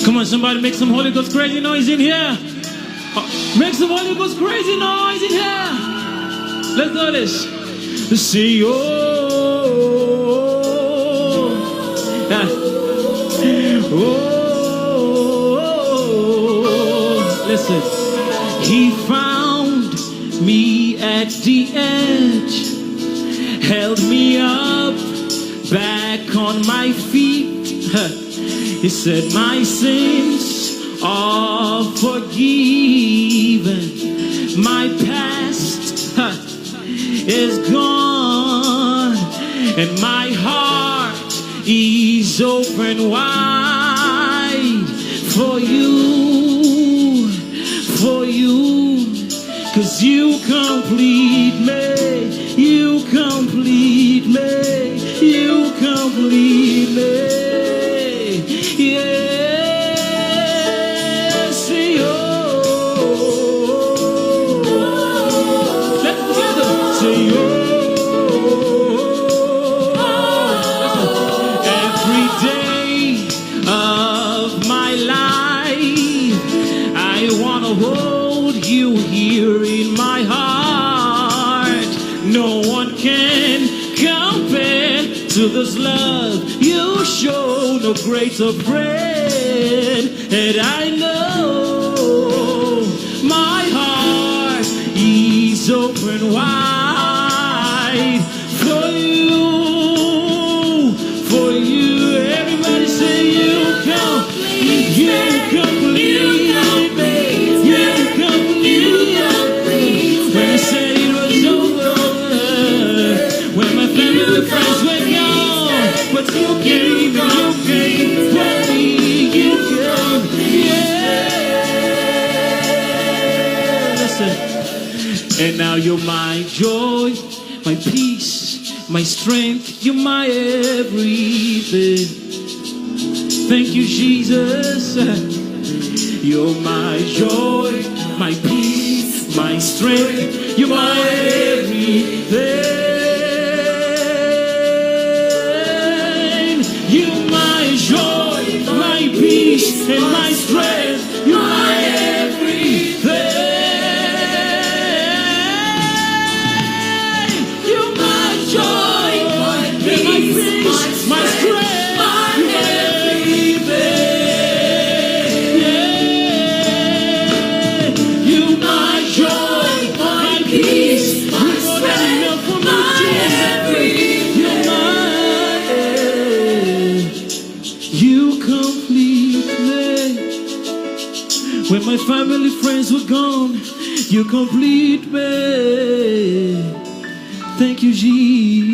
Come on, somebody make some Holy Ghost crazy noise in here. Make some Holy Ghost crazy noise in here. Let's do this. Say, oh, oh, listen. He found me at the edge, held me up, back on my feet. He said, my sins are forgiven. My past is gone, and my heart is open wide for you, 'cause you complete me, you complete me, you complete me. Yes, say, oh. Let's together say, oh. Every day of my life, I want to hold you here in my heart. No one can compare to this love you show, no greater friend. And I know my heart is open wide for you, for you. Everybody say you complete, you complete me, you complete. When I said it was over, when my family and friends were gone, but you came for me, you came, yeah. Listen. And now you're my joy, my peace, my strength, you're my everything. Thank you, Jesus. You're my joy, my peace, my strength, you're my everything. You're my joy, my peace, and my strength, you're my everything. You're my joy, my peace, my strength, my everything. Yeah. You're my joy, my peace, my strength, my everything. You're my, you complete me. When my family friends were gone, you complete me. Thank you, Jesus.